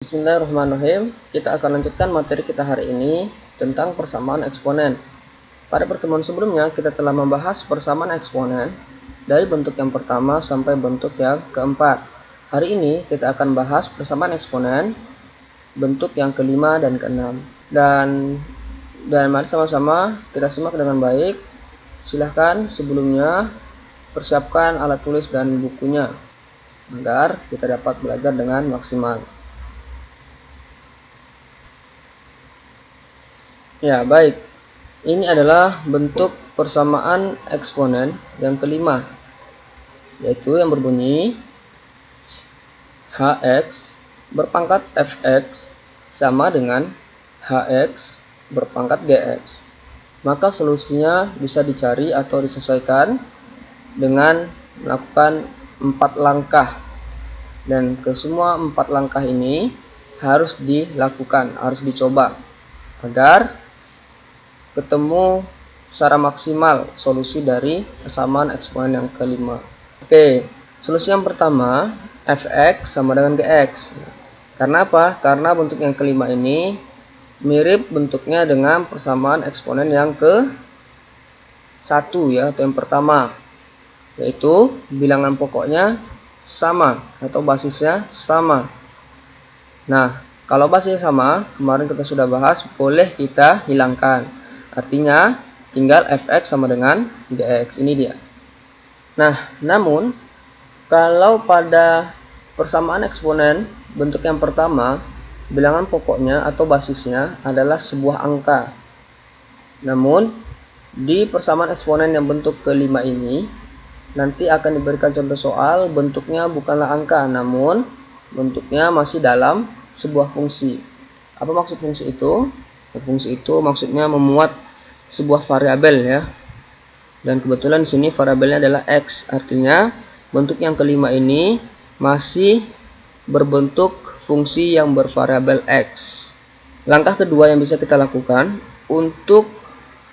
Bismillahirrahmanirrahim. Kita akan lanjutkan materi kita hari ini tentang persamaan eksponen. Pada pertemuan sebelumnya kita telah membahas persamaan eksponen dari bentuk yang pertama sampai bentuk yang keempat. Hari ini kita akan bahas persamaan eksponen bentuk yang kelima dan keenam. Dan mari sama-sama kita simak dengan baik. Silahkan sebelumnya persiapkan alat tulis dan bukunya agar kita dapat belajar dengan maksimal. Ya, baik. Ini adalah bentuk persamaan eksponen yang kelima, yaitu yang berbunyi Hx berpangkat Fx sama dengan Hx berpangkat Gx. Maka solusinya bisa dicari atau disesuaikan dengan melakukan 4 langkah. Dan ke semua 4 langkah ini harus dilakukan, harus dicoba agar ketemu secara maksimal solusi dari persamaan eksponen yang kelima. Oke, solusi yang pertama, Fx sama dengan Gx. Karena apa? Karena bentuk yang kelima ini mirip bentuknya dengan persamaan eksponen yang ke-1 ya, atau yang pertama, yaitu bilangan pokoknya sama atau basisnya sama. Nah, kalau basisnya sama, kemarin kita sudah bahas, boleh kita hilangkan. Artinya tinggal Fx sama dengan Gx, ini dia. Nah, namun kalau pada persamaan eksponen bentuk yang pertama, bilangan pokoknya atau basisnya adalah sebuah angka. Namun di persamaan eksponen yang bentuk kelima ini nanti akan diberikan contoh soal bentuknya bukanlah angka, namun bentuknya masih dalam sebuah fungsi. Apa maksud fungsi itu? Fungsi itu maksudnya memuat sebuah variabel ya. Dan kebetulan di sini variabelnya adalah x. Artinya bentuk yang kelima ini masih berbentuk fungsi yang bervariabel x. Langkah kedua yang bisa kita lakukan untuk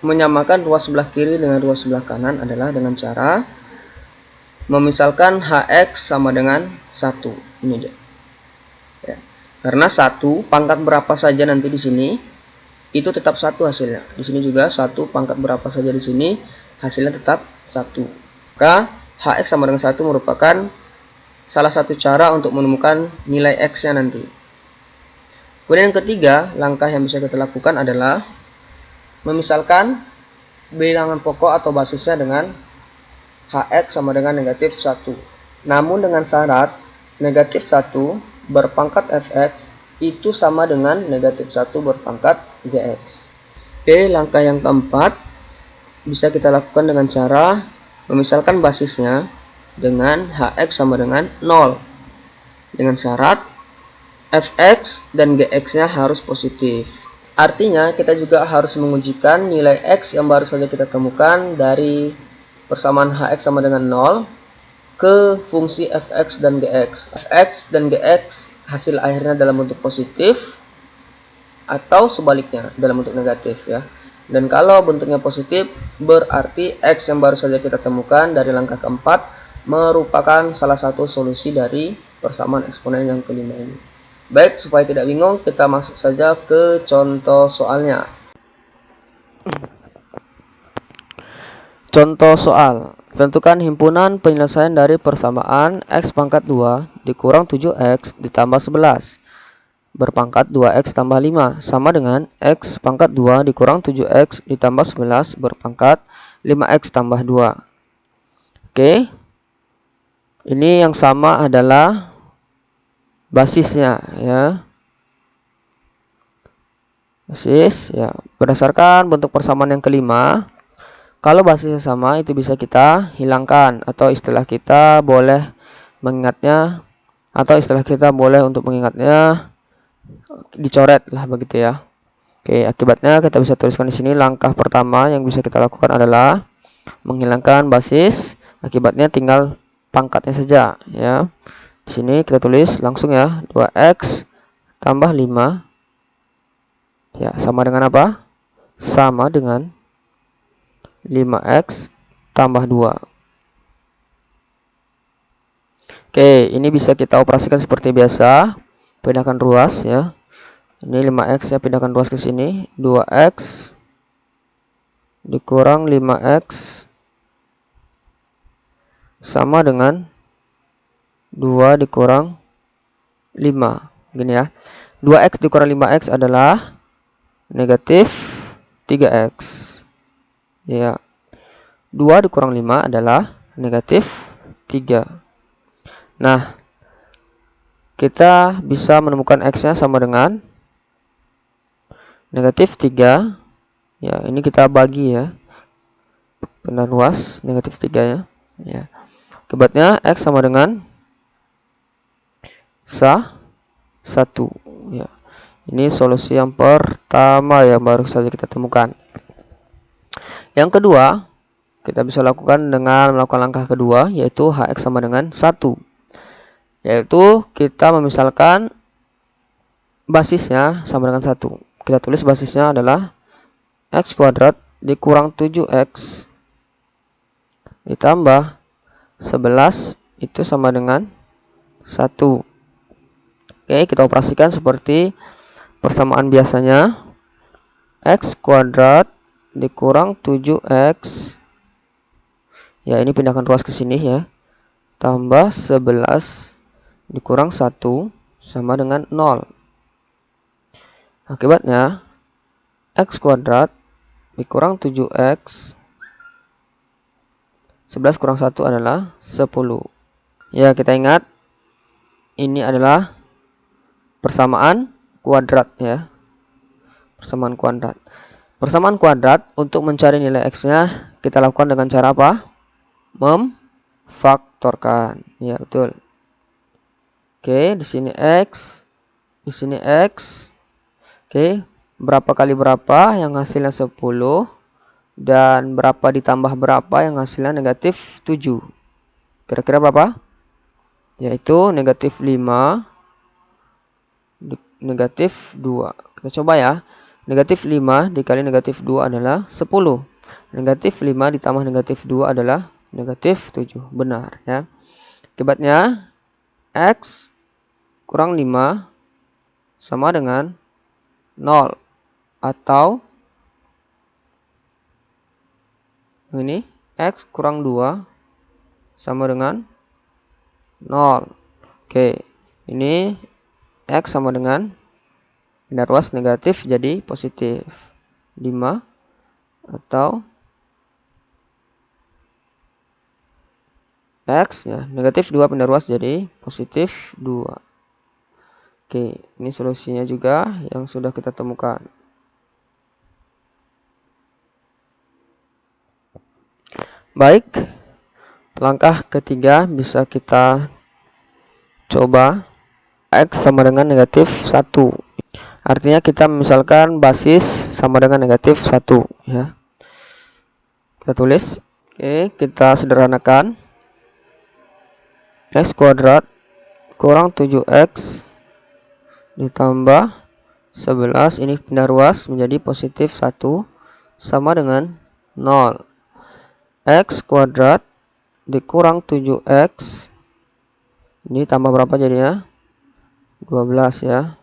menyamakan ruas sebelah kiri dengan ruas sebelah kanan adalah dengan cara memisalkan Hx sama dengan 1. Ini dia. Ya. Karena 1 pangkat berapa saja nanti di sini itu tetap 1 hasilnya. Di sini juga 1 pangkat berapa saja di sini hasilnya tetap 1. Maka Hx sama dengan 1 merupakan salah satu cara untuk menemukan nilai x-nya nanti. Kemudian yang ketiga, langkah yang bisa kita lakukan adalah memisalkan bilangan pokok atau basisnya dengan Hx sama dengan negatif 1. Namun dengan syarat negatif 1 berpangkat Fx itu sama dengan negatif 1 berpangkat Gx. Oke, langkah yang keempat bisa kita lakukan dengan cara memisalkan basisnya dengan Hx sama dengan 0. Dengan syarat Fx dan Gx-nya harus positif. Artinya kita juga harus mengujikan nilai x yang baru saja kita temukan dari persamaan Hx sama dengan 0 ke fungsi Fx dan Gx. Fx dan Gx hasil akhirnya dalam bentuk positif atau sebaliknya dalam bentuk negatif ya. Dan kalau bentuknya positif berarti x yang baru saja kita temukan dari langkah keempat merupakan salah satu solusi dari persamaan eksponen yang kelima ini. Baik, supaya tidak bingung, kita masuk saja ke contoh soalnya. Contoh soal. Tentukan himpunan penyelesaian dari persamaan x pangkat 2 dikurang 7x ditambah 11 berpangkat 2x tambah 5 sama dengan x pangkat 2 dikurang 7x ditambah 11 berpangkat 5x tambah 2. Oke. Ini yang sama adalah basisnya ya. Basis ya. Berdasarkan bentuk persamaan yang kelima, kalau basisnya sama itu bisa kita hilangkan atau istilah kita boleh mengingatnya untuk mengingatnya dicoret lah begitu ya. Oke, akibatnya kita bisa tuliskan di sini langkah pertama yang bisa kita lakukan adalah menghilangkan basis. Akibatnya tinggal pangkatnya saja ya. Di sini kita tulis langsung ya, 2x tambah 5 ya sama dengan apa? Sama dengan 5x tambah 2. Oke, ini bisa kita operasikan seperti biasa. pindahkan ruas ya. Ini 5x ya, pindahkan ruas ke sini. 2x dikurang 5x sama dengan 2 dikurang 5. Gini ya. 2x dikurang 5x adalah negatif 3x. Ya. 2 dikurang 5 adalah negatif 3. Nah, kita bisa menemukan x-nya sama dengan negatif 3. Ya, ini kita bagi ya. Benar luas negatif 3 ya. Ya. Akibatnya x sama dengan 1. Ya. Ini solusi yang pertama yang baru saja kita temukan. Yang kedua, kita bisa lakukan dengan melakukan langkah kedua, yaitu hx sama dengan 1. Yaitu kita memisalkan basisnya sama dengan 1. Kita tulis basisnya adalah x kuadrat dikurang 7x ditambah 11 itu sama dengan 1. Oke, kita operasikan seperti persamaan biasanya. X kuadrat dikurang 7x. Ya, ini pindahkan ruas ke sini ya. Tambah 11 dikurang 1 sama dengan 0. Akibatnya x kuadrat dikurang 7x 11 kurang 1 adalah 10. Ya, kita ingat ini adalah persamaan kuadrat ya. Persamaan kuadrat. Persamaan kuadrat untuk mencari nilai x-nya kita lakukan dengan cara apa? Memfaktorkan. Ya, betul. Oke, di sini x, di sini x. Oke, berapa kali berapa yang hasilnya 10 dan berapa ditambah berapa yang hasilnya negatif 7. Kira-kira berapa? Yaitu negatif 5 negatif 2. Kita coba ya. Negatif 5 dikali negatif 2 adalah 10. Negatif 5 ditambah negatif 2 adalah negatif 7. Benar ya. Akibatnya x kurang 5 sama dengan 0. Atau ini x kurang 2 sama dengan 0. Oke, ini x sama dengan pindah ruas negatif jadi positif 5 atau x ya negatif 2 pindah ruas jadi positif 2. Oke, ini solusinya juga yang sudah kita temukan. Baik, langkah ketiga bisa kita coba. X sama dengan negatif 1. Artinya kita misalkan basis sama dengan negatif 1 ya. Kita tulis. Oke, kita sederhanakan. X kuadrat kurang 7x ditambah 11, ini pindah ruas menjadi positif 1 sama dengan 0. X kuadrat dikurang 7x, ini tambah berapa jadinya? 12 ya,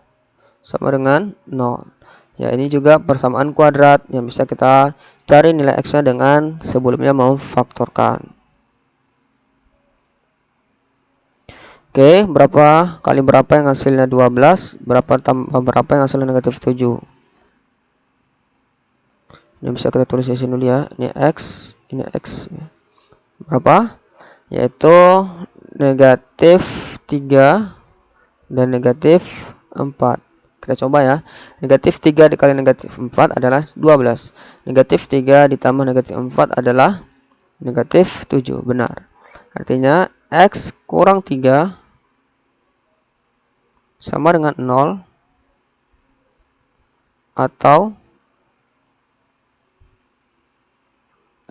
sama dengan 0. Ya, ini juga persamaan kuadrat yang bisa kita cari nilai x-nya dengan sebelumnya memfaktorkan. Oke, berapa kali berapa yang hasilnya 12, berapa tambah berapa yang hasilnya negatif 7. Ini bisa kita tulis di sini dulu ya. Ini x, ini x. Berapa? Yaitu negatif 3 dan negatif 4. Kita coba ya. Negatif 3 dikali negatif 4 adalah 12. Negatif 3 ditambah negatif 4 adalah negatif 7. Benar. Artinya x kurang 3 sama dengan 0 atau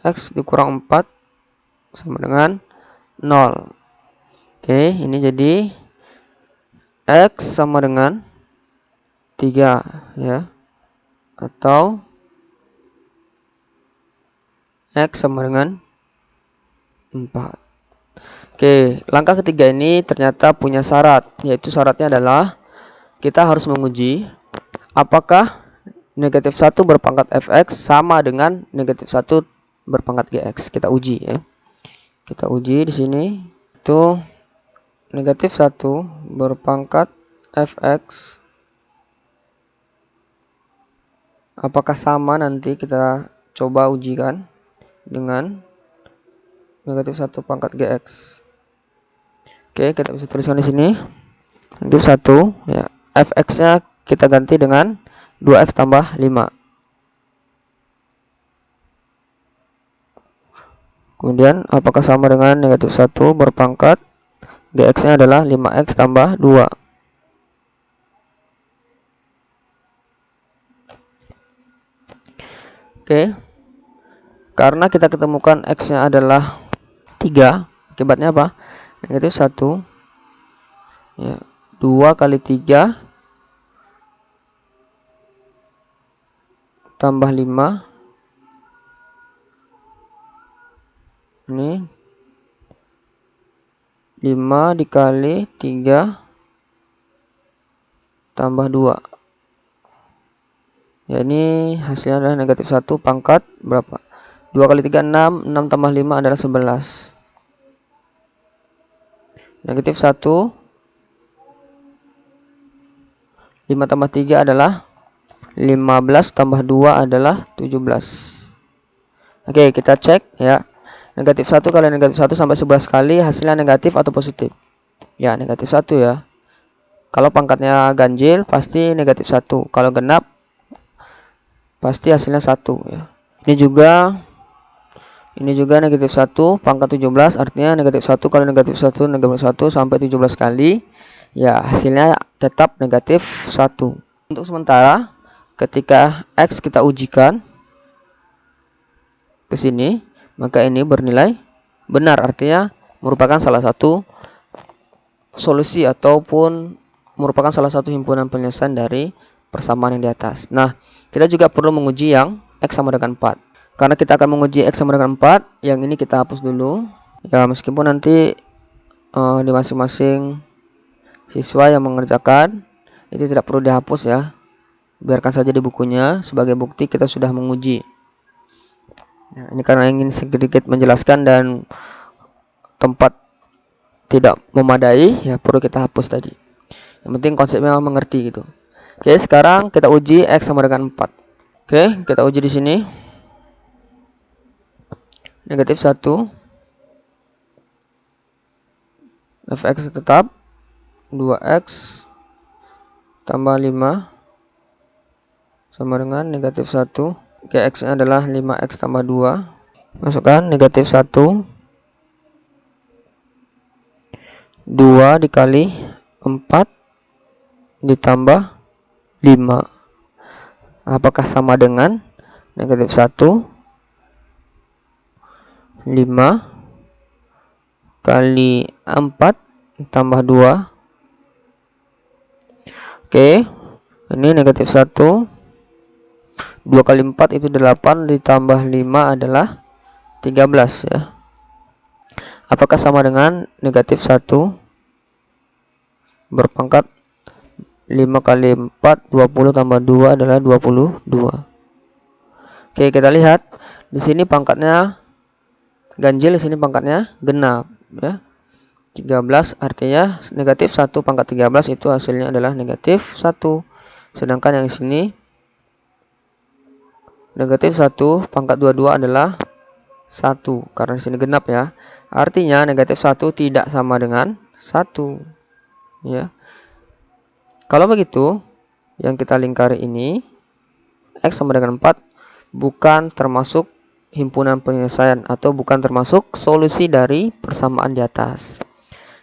x dikurang 4 sama dengan 0. Oke, ini jadi x sama dengan 3 ya. Atau x sama dengan 4. Oke, langkah ketiga ini ternyata punya syarat, yaitu syaratnya adalah kita harus menguji apakah negatif 1 berpangkat fx sama dengan negatif 1 berpangkat gx. Kita uji ya. Kita uji di sini itu negatif 1 berpangkat fx apakah sama, nanti kita coba ujikan dengan negatif 1 pangkat gx. Oke, kita bisa tuliskan di sini negatif 1 ya. Fx-nya kita ganti dengan 2x tambah 5. Kemudian apakah sama dengan negatif 1 berpangkat gx-nya adalah 5x tambah 2. Oke. Karena kita ketemukan x-nya adalah 3, akibatnya apa? Negatif 1 ya, 2 kali 3 tambah 5. Ini 5 dikali 3 tambah 2. Ya, ini hasilnya adalah negatif 1 pangkat berapa? 2 kali 3 6, 6 tambah 5 adalah 11. Negatif 1, 5 tambah 3 adalah 15 tambah 2 adalah 17. Oke, kita cek ya. Negatif 1 kali negatif 1 sampai 11 kali hasilnya negatif atau positif? Ya, negatif 1 ya. Kalau pangkatnya ganjil pasti negatif 1. Kalau genap pasti hasilnya 1 ya. Ini juga negatif 1 pangkat 17, artinya negatif 1 kali negatif 1 sampai 17 kali. Ya, hasilnya tetap negatif 1. Untuk sementara, ketika X kita ujikan ke sini, maka ini bernilai benar, artinya merupakan salah satu solusi ataupun merupakan salah satu himpunan penyelesaian dari persamaan yang di atas. Nah, kita juga perlu menguji yang X sama dengan 4. Karena kita akan menguji X sama dengan 4, yang ini kita hapus dulu. Ya, meskipun nanti di masing-masing siswa yang mengerjakan itu tidak perlu dihapus ya. Biarkan saja di bukunya sebagai bukti kita sudah menguji. Nah, ini karena ingin sedikit menjelaskan dan tempat tidak memadai, ya perlu kita hapus tadi. Yang penting konsepnya mengerti gitu. Oke, sekarang kita uji X sama dengan 4. Oke, kita uji di sini. Negatif 1. Fx tetap 2x tambah 5 sama dengan negatif 1. Gx-nya adalah 5x tambah 2. Masukkan negatif 1. 2 dikali 4 ditambah 5. Apakah sama dengan negatif 1? 5 kali 4 tambah 2. Oke, ini negatif 1. 2 kali 4 itu 8 ditambah 5 adalah 13 ya. Apakah sama dengan negatif 1 berpangkat 5 kali 4, 20 tambah 2 adalah 22. Oke, kita lihat di sini pangkatnya ganjil, di sini pangkatnya genap ya. 13 artinya negatif 1 pangkat 13 itu hasilnya adalah negatif 1. Sedangkan yang sini negatif 1 pangkat 22 adalah 1 karena di sini genap ya. Artinya negatif 1 tidak sama dengan 1 ya. Kalau begitu, yang kita lingkari ini X sama dengan 4 bukan termasuk himpunan penyelesaian atau bukan termasuk solusi dari persamaan di atas.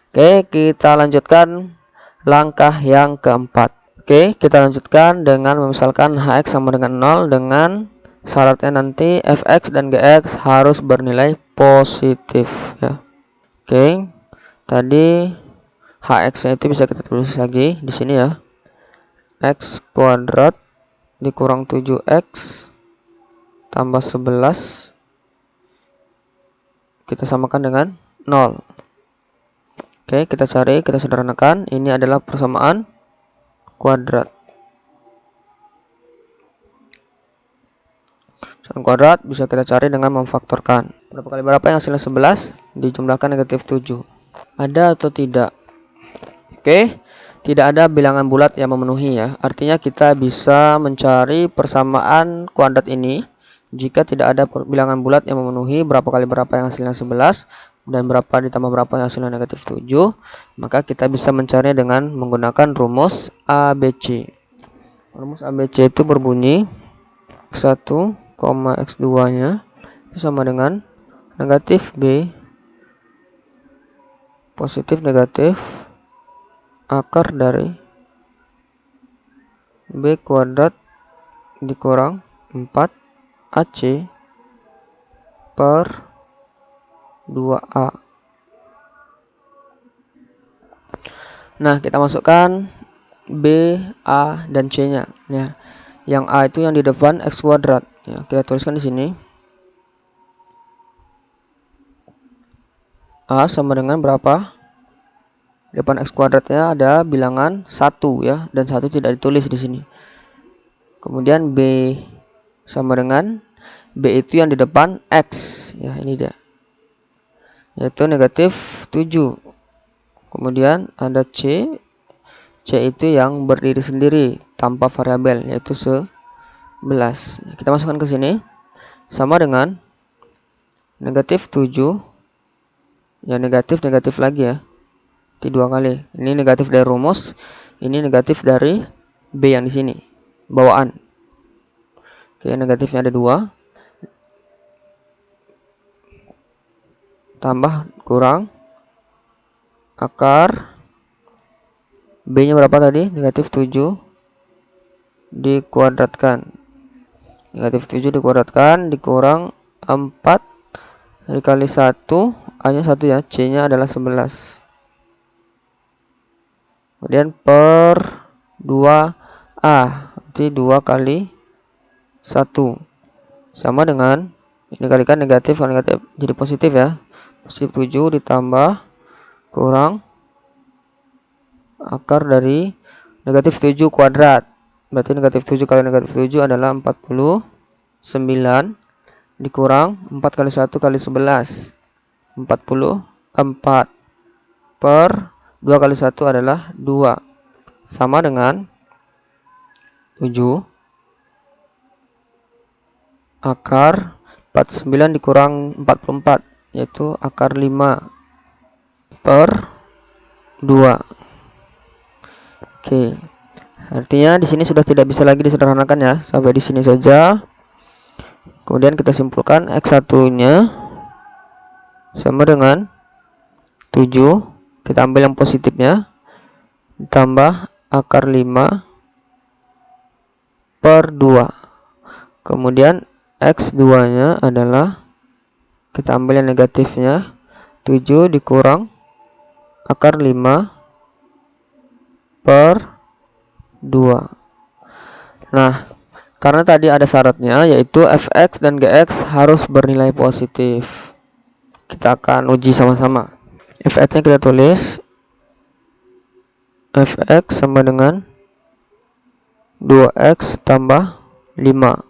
Oke, kita lanjutkan langkah yang keempat. Oke, kita lanjutkan dengan memisalkan Hx sama dengan 0 dengan syaratnya nanti Fx dan Gx harus bernilai positif ya. Oke, tadi Hx-nya itu bisa kita tulis lagi di sini ya. X kuadrat dikurang 7x tambah 11 kita samakan dengan 0. Oke, kita cari, kita sederhanakan. Ini adalah persamaan kuadrat. Satuan kuadrat bisa kita cari dengan memfaktorkan. Berapa kali berapa yang hasilnya 11 dijumlahkan negatif 7. Ada atau tidak? Oke, tidak ada bilangan bulat yang memenuhi ya. Artinya kita bisa mencari persamaan kuadrat ini jika tidak ada bilangan bulat yang memenuhi berapa kali berapa yang hasilnya 11 dan berapa ditambah berapa yang hasilnya negatif 7. Maka kita bisa mencari dengan menggunakan rumus ABC. Rumus ABC itu berbunyi X1, X2 nya itu sama dengan negatif B positif negatif akar dari B kuadrat dikurang 4 AC per 2A. Nah, kita masukkan B, A, dan C-nya. Ya. Yang A itu yang di depan X kuadrat. Ya, kita tuliskan di sini. A sama dengan berapa? Depan X kuadratnya ada bilangan 1 ya, dan 1 tidak ditulis di sini. Kemudian B sama dengan B itu yang di depan X. Ya, ini dia. Yaitu negatif 7. Kemudian ada C. C itu yang berdiri sendiri tanpa variabel, yaitu 11. Kita masukkan ke sini. Sama dengan negatif 7. Ya, negatif lagi ya. Di 2 kali. Ini negatif dari rumus, ini negatif dari B yang di sini. Bawaan. Oke, negatifnya ada 2. Tambah kurang akar B-nya berapa tadi? Negatif 7 dikuadratkan. Negatif 7 dikuadratkan dikurang 4 dikali 1. A-nya 1 ya. C-nya adalah 11. Kemudian per 2A. Berarti 2 kali 1. Sama dengan ini kalikan negatif, kalau negatif jadi positif ya. Positif 7 ditambah kurang akar dari negatif 7 kuadrat. Berarti negatif 7 kali negatif 7 adalah 49 dikurang 4 kali 1 kali 11. 44 per 2 kali 1 adalah 2. Sama dengan 7 akar 49 dikurang 44, yaitu akar 5 per 2. Oke. Artinya di sini sudah tidak bisa lagi disederhanakan ya. Sampai di sini saja. Kemudian kita simpulkan X1-nya sama dengan 7. Kita ambil yang positifnya. Ditambah akar 5 per 2. Kemudian X2-nya adalah kita ambil yang negatifnya. 7 dikurang akar 5 per 2. Nah, karena tadi ada syaratnya yaitu fx dan gx harus bernilai positif. Kita akan uji sama-sama. Fx-nya kita tulis fx sama dengan 2x tambah 5.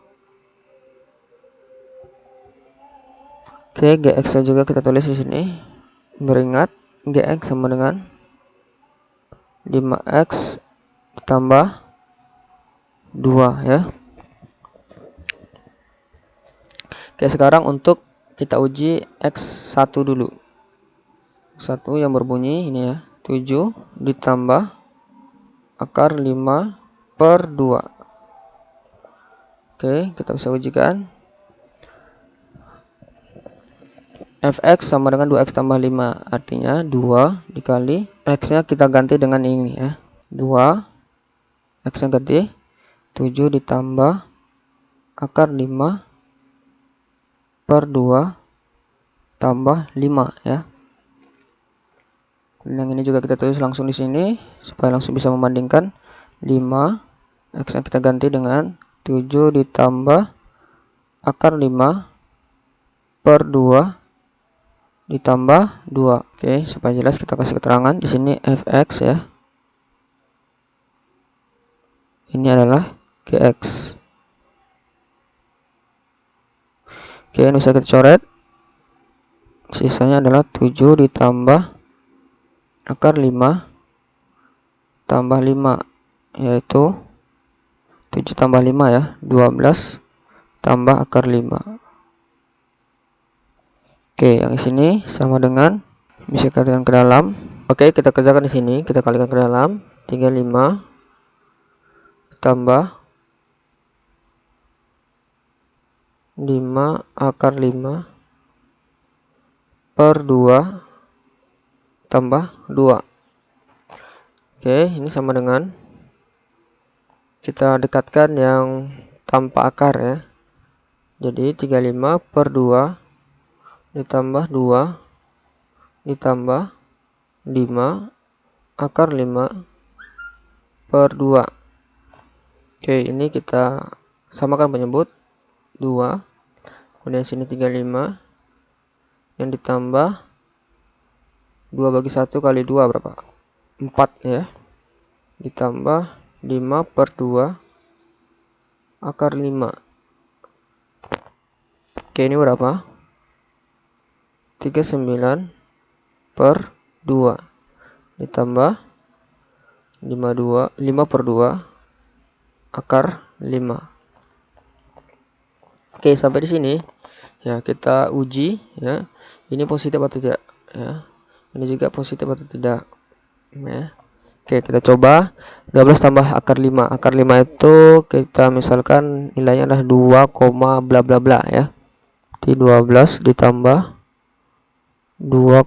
Oke, gx-nya juga kita tulis di sini. Beringat gx sama dengan 5x tambah 2 ya. Oke, sekarang untuk kita uji X1 dulu. X1 yang berbunyi ini ya, 7 ditambah akar 5 per 2. Oke, kita bisa ujikan. Fx sama dengan 2x tambah 5. Artinya 2 dikali x-nya kita ganti dengan ini ya. 2 x-nya ganti 7 ditambah akar 5 per 2 tambah 5 ya. Dan yang ini juga kita tulis langsung di sini supaya langsung bisa membandingkan. 5 x-nya kita ganti dengan 7 ditambah akar 5 per 2 ditambah 2. Oke, supaya jelas kita kasih keterangan di sini fx ya. ini adalah GX. Oke, ini bisa kita coret. Sisanya adalah 7 ditambah akar 5 tambah 5, yaitu 7 tambah 5 ya, 12 tambah akar 5. Oke, yang di sini sama dengan, bisa kita kalikan ke dalam. Oke, kita kerjakan di sini, kita kalikan ke dalam. 35 tambah 5 akar 5 per 2 tambah 2. Oke, ini sama dengan, kita dekatkan yang tanpa akar ya. Jadi 35 per 2 ditambah 2 ditambah 5 akar 5 per 2. Oke, ini kita samakan penyebut 2. Kemudian sini 35 yang ditambah 2 bagi 1 kali 2 berapa? 4 ya. Ditambah 5 per 2 akar 5. Oke, ini berapa? 39 per 2 ditambah 5 per 2 akar 5. Oke, sampai di sini ya, kita uji ya. Ini positif atau tidak ya. Ini juga positif atau tidak ya. Oke, kita coba 12 tambah akar 5. Akar 5 itu kita misalkan nilainya adalah 2, bla bla bla ya. Jadi 12 ditambah 2,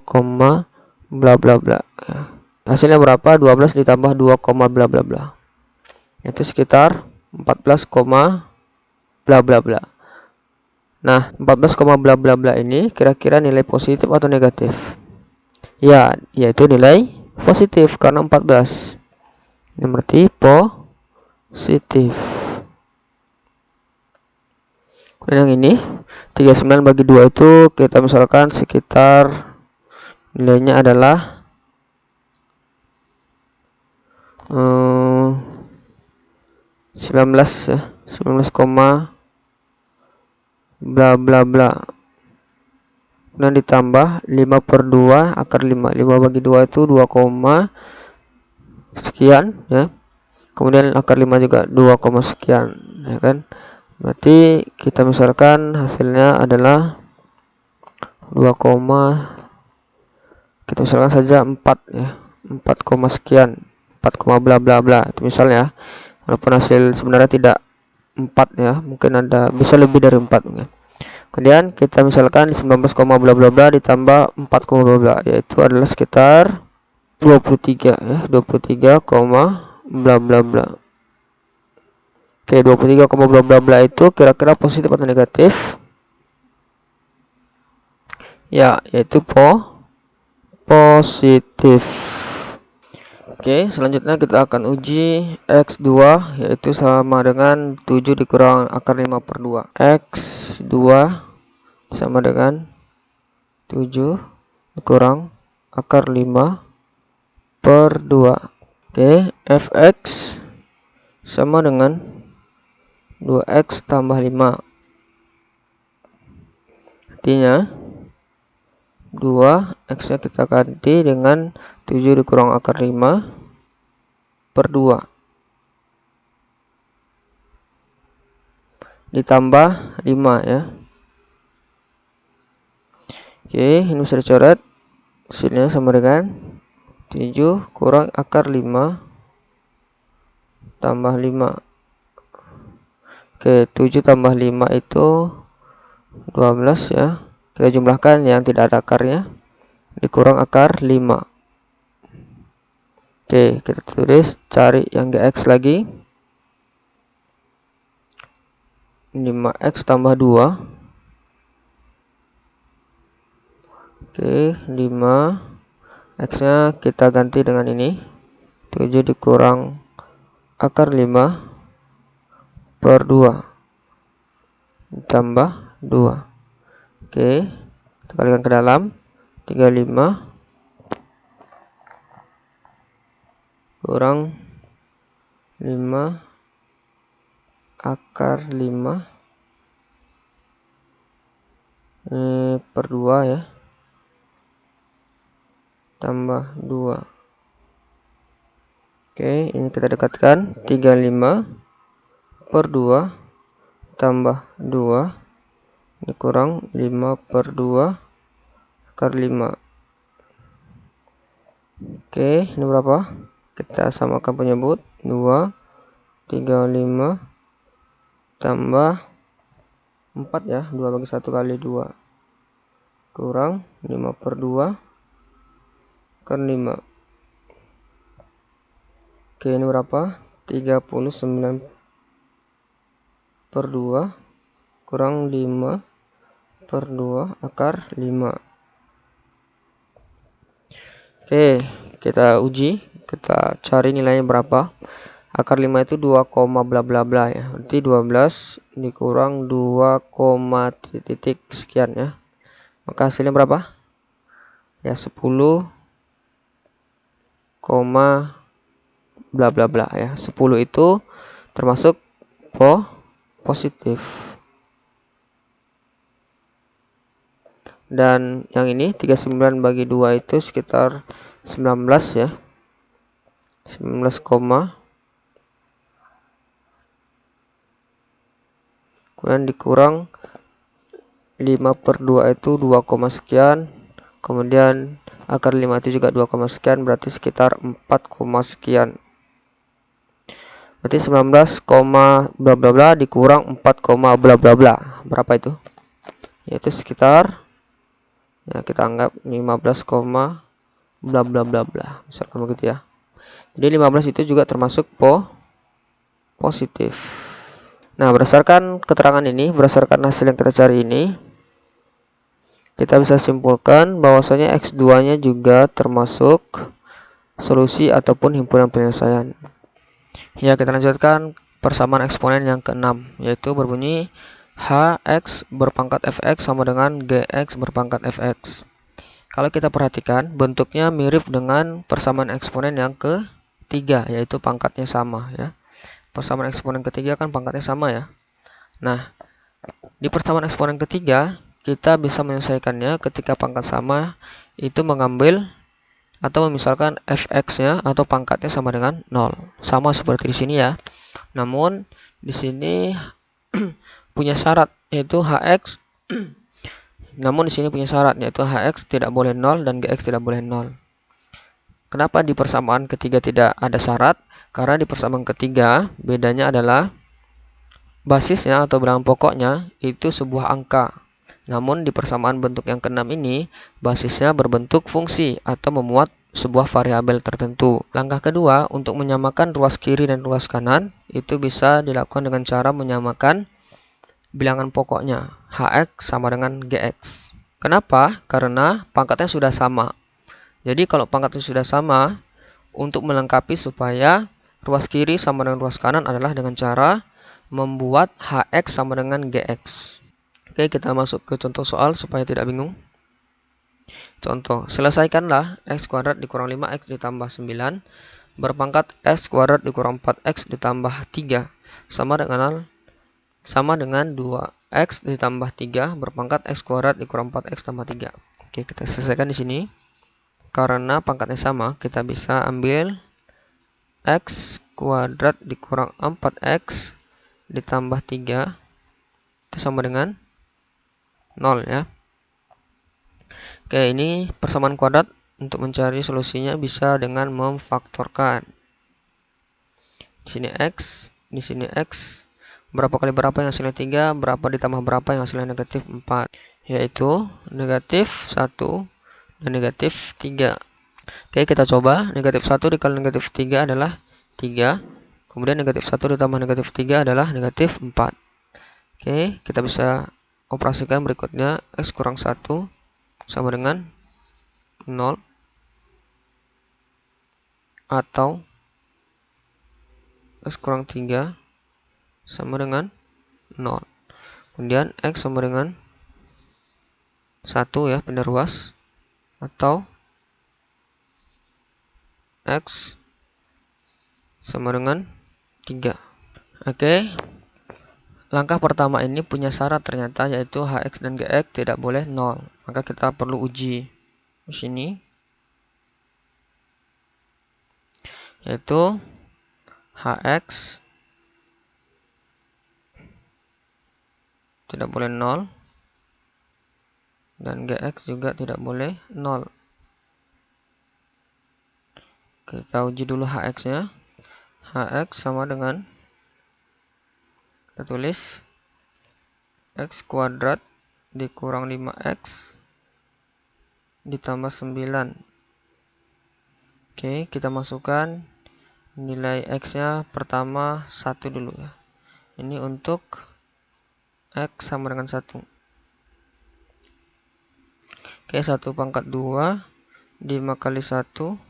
bla bla bla ya. Hasilnya berapa? 12 ditambah 2, bla bla bla. Itu sekitar 14, bla bla bla. Nah, 14, bla bla bla ini kira-kira nilai positif atau negatif? Ya, yaitu nilai positif karena 14. Ini berarti positif. Dan yang ini 39 bagi 2 itu kita misalkan sekitar nilainya adalah 19 ya, 19, bla bla bla. Dan ditambah 5 per 2 akar 5. 5 bagi 2 itu 2, sekian ya. Kemudian akar 5 juga 2, sekian ya kan. Berarti kita misalkan hasilnya adalah 2, kita misalkan saja 4 ya. 4, sekian. 4, bla bla bla. Itu misalnya, walaupun hasil sebenarnya tidak 4 ya, mungkin ada bisa lebih dari 4 ya. Kemudian kita misalkan 19, bla bla bla ditambah 4, bla bla, yaitu adalah sekitar 23 ya, 23, bla bla bla. Oke, 23, bla bla bla itu kira-kira positif atau negatif? Ya, yaitu positif. Oke, selanjutnya kita akan uji X2, yaitu sama dengan 7 dikurang akar 5 per 2. X2 sama dengan 7 dikurang akar 5 per 2. Oke, Fx sama dengan 2x tambah 5. Artinya 2x nya kita ganti dengan 7 dikurang akar 5 per 2 ditambah 5 ya. Oke, ini bisa dicoret. Hasilnya sama dengan 7 kurang akar 5 tambah 5. Oke, 7 tambah 5 itu 12 ya. Kita jumlahkan yang tidak ada akarnya dikurang akar 5. Oke, kita tulis cari yang GX lagi. 5x tambah 2. Oke, 5x nya kita ganti dengan ini, 7 dikurang akar 5 per 2 ditambah 2. Oke, kita kalikan ke dalam. 35 kurang 5 akar 5 per 2 ya, tambah 2. Oke, ini kita dekatkan. 35 per 2 tambah 2 dikurang 5 per 2 akar 5. Oke, ini berapa? Kita samakan penyebut. 2, 35 tambah 4 ya, 2 bagi 1 kali 2 kurang 5 per 2 akar 5. Oke, ini berapa? 39 per 2 kurang 5 per 2 akar 5. Oke, kita uji, kita cari nilainya berapa. Akar 5 itu 2, bla bla bla ya. Berarti 12 dikurang 2, titik sekian ya. Maka hasilnya berapa? Ya 10, bla bla bla ya. 10 itu termasuk positif. Dan yang ini 39 bagi 2 itu sekitar 19 ya. 19, kemudian dikurang 5 per 2 itu 2, sekian. Kemudian akar 5 itu juga 2, sekian, berarti sekitar 4, sekian. Berarti 19, bla bla bla dikurang 4, bla bla bla. Berapa itu? Yaitu sekitar, ya kita anggap 15, bla bla bla bla. Misalkan begitu ya. Jadi 15 itu juga termasuk positif. Nah, berdasarkan keterangan ini, berdasarkan hasil yang kita cari ini, kita bisa simpulkan bahwasanya X2-nya juga termasuk solusi ataupun himpunan penyelesaian. Ya, kita lanjutkan persamaan eksponen yang ke-6, yaitu berbunyi Hx berpangkat Fx sama dengan Gx berpangkat Fx. Kalau kita perhatikan, bentuknya mirip dengan persamaan eksponen yang ke-3, yaitu pangkatnya sama ya. Persamaan eksponen ketiga kan pangkatnya sama ya. Nah, di persamaan eksponen ketiga, kita bisa menyelesaikannya ketika pangkat sama itu mengambil atau memisalkan fx-nya atau pangkatnya sama dengan 0. Sama seperti di sini ya. Namun di sini punya syarat yaitu hx. Namun di sini punya syarat yaitu hx tidak boleh 0 dan gx tidak boleh 0. Kenapa di persamaan ketiga tidak ada syarat? Karena di persamaan ketiga bedanya adalah basisnya atau bilangan pokoknya itu sebuah angka. Namun di persamaan bentuk yang ke-6 ini basisnya berbentuk fungsi atau memuat sebuah variabel tertentu. Langkah kedua untuk menyamakan ruas kiri dan ruas kanan itu bisa dilakukan dengan cara menyamakan bilangan pokoknya hx sama dengan gx. Kenapa? Karena pangkatnya sudah sama. Jadi kalau pangkatnya sudah sama, untuk melengkapi supaya ruas kiri sama dengan ruas kanan adalah dengan cara membuat hx sama dengan gx. Oke, kita masuk ke contoh soal supaya tidak bingung. Contoh, selesaikanlah x kuadrat dikurang 5x ditambah 9 berpangkat x kuadrat dikurang 4x ditambah 3 sama dengan 2x ditambah 3 berpangkat x kuadrat dikurang 4x tambah 3. Oke, kita selesaikan di sini. Karena pangkatnya sama, kita bisa ambil x kuadrat dikurang 4x ditambah 3 itu sama dengan 0 ya. Oke, ini persamaan kuadrat. Untuk mencari solusinya bisa dengan memfaktorkan. Di sini x, di sini x. Berapa kali berapa yang hasilnya 3, berapa ditambah berapa yang hasilnya negatif 4. Yaitu negatif 1 dan negatif 3. Oke, kita coba. Negatif 1 dikali negatif 3 adalah 3. Kemudian negatif 1 ditambah negatif 3 adalah negatif 4. Oke, kita bisa operasikan berikutnya. X kurang 1 sama dengan 0 atau x kurang 3 sama dengan 0. Kemudian x sama dengan 1 ya, pindah ruas, atau x sama dengan 3. Oke, langkah pertama ini punya syarat ternyata, yaitu Hx dan Gx tidak boleh 0. Maka kita perlu uji di sini, yaitu Hx tidak boleh 0 dan Gx juga tidak boleh 0. Kita uji dulu Hx-nya. Hx sama dengan, kita tulis x kuadrat dikurang 5x ditambah 9. Oke, kita masukkan nilai x-nya pertama 1 dulu ya. Ini untuk x sama dengan 1. Oke, 1 pangkat 2 5 kali 1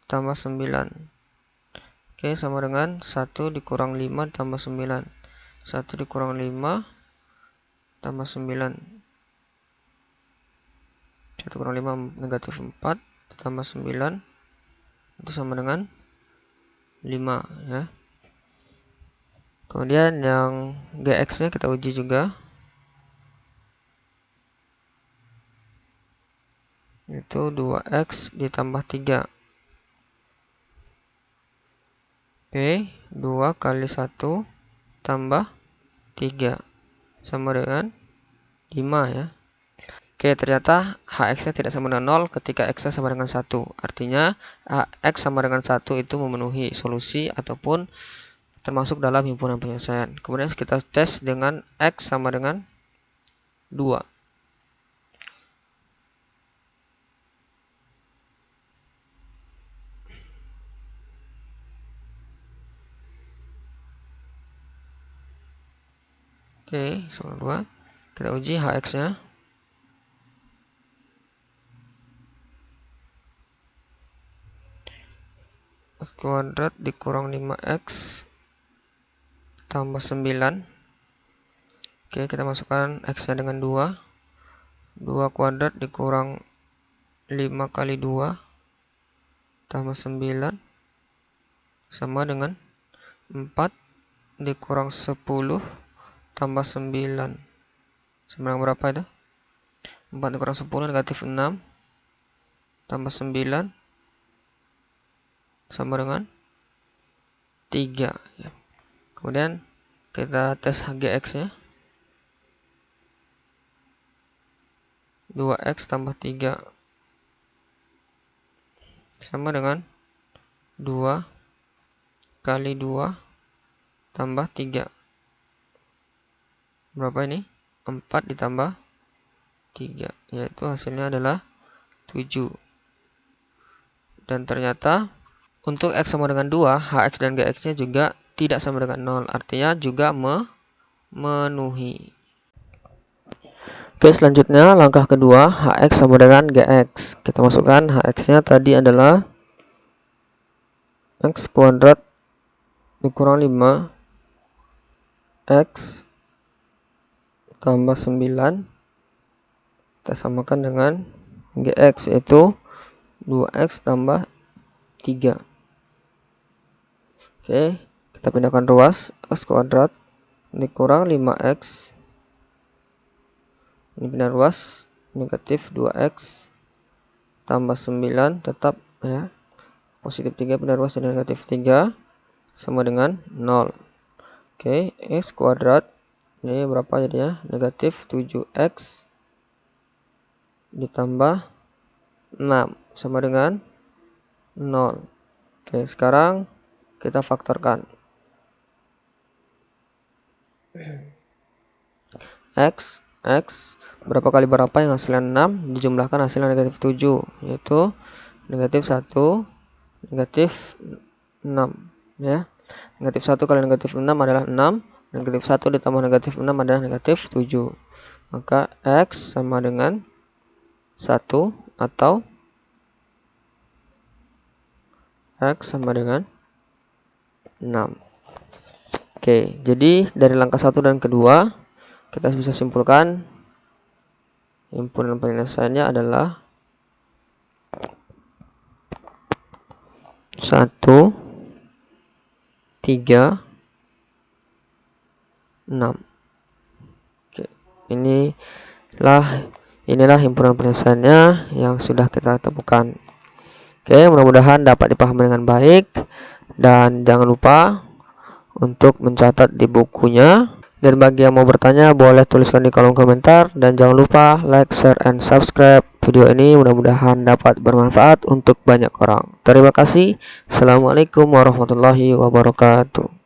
tambah 9. Oke, sama dengan 1 dikurang 5 tambah 9. 1 dikurang 5 tambah 9. 1 kurang 5 negatif 4 tambah 9 itu sama dengan 5 ya. Kemudian yang Gx nya kita uji juga, itu 2x ditambah 3. Oke, 2 kali 1 tambah 3 sama dengan 5 ya. Oke, ternyata Hx-nya tidak sama dengan 0 ketika x-nya sama dengan 1. Artinya, x sama dengan 1 itu memenuhi solusi ataupun termasuk dalam himpunan penyelesaian. Kemudian kita tes dengan x sama dengan 2. Oke, sama 2. Kita uji Hx-nya. X kuadrat dikurang 5x tambah 9. Oke, kita masukkan x-nya dengan 2. 2 kuadrat dikurang 5 kali 2 tambah 9 sama dengan 4 dikurang 10 tambah 9. Sama dengan berapa itu? 4 dikurang 10 negatif 6 tambah 9 sama dengan 3 ya. Kemudian kita tes Gx-nya. 2x tambah 3 sama dengan 2 kali 2 tambah 3. Berapa ini? 4 ditambah 3, yaitu hasilnya adalah 7. Dan ternyata untuk x sama dengan 2, Hx dan Gx-nya juga tidak sama dengan 0. Artinya juga memenuhi. Oke, selanjutnya langkah kedua, Hx sama dengan Gx. Kita masukkan Hx-nya tadi adalah x kuadrat dikurang 5 x tambah 9. Kita samakan dengan Gx, yaitu 2x tambah 3. Oke, kita pindahkan ruas. X kuadrat dikurang 5x, ini pindah ruas, negatif 2x tambah 9 tetap ya, positif 3 pindah ruas jadi negatif 3 sama dengan 0. Oke, x kuadrat ini berapa jadinya? Negatif 7x ditambah 6 sama dengan 0. Oke, sekarang kita faktorkan. X berapa kali berapa yang hasilnya 6 dijumlahkan hasilnya negatif 7, yaitu negatif 1 negatif 6 ya. Negatif 1 kali negatif 6 adalah 6, negatif 1 ditambah negatif 6 adalah negatif 7. Maka X sama dengan 1 atau X sama dengan 6. Oke, jadi dari langkah 1 dan kedua kita bisa simpulkan himpunan penyelesaiannya adalah 1, 3, Oke, inilah himpunan penyelesaiannya yang sudah kita temukan. Oke, mudah-mudahan dapat dipahami dengan baik, dan jangan lupa untuk mencatat di bukunya. Dan bagi yang mau bertanya, boleh tuliskan di kolom komentar, dan jangan lupa like, share, and subscribe video ini. Mudah-mudahan dapat bermanfaat untuk banyak orang. Terima kasih. Assalamualaikum warahmatullahi wabarakatuh.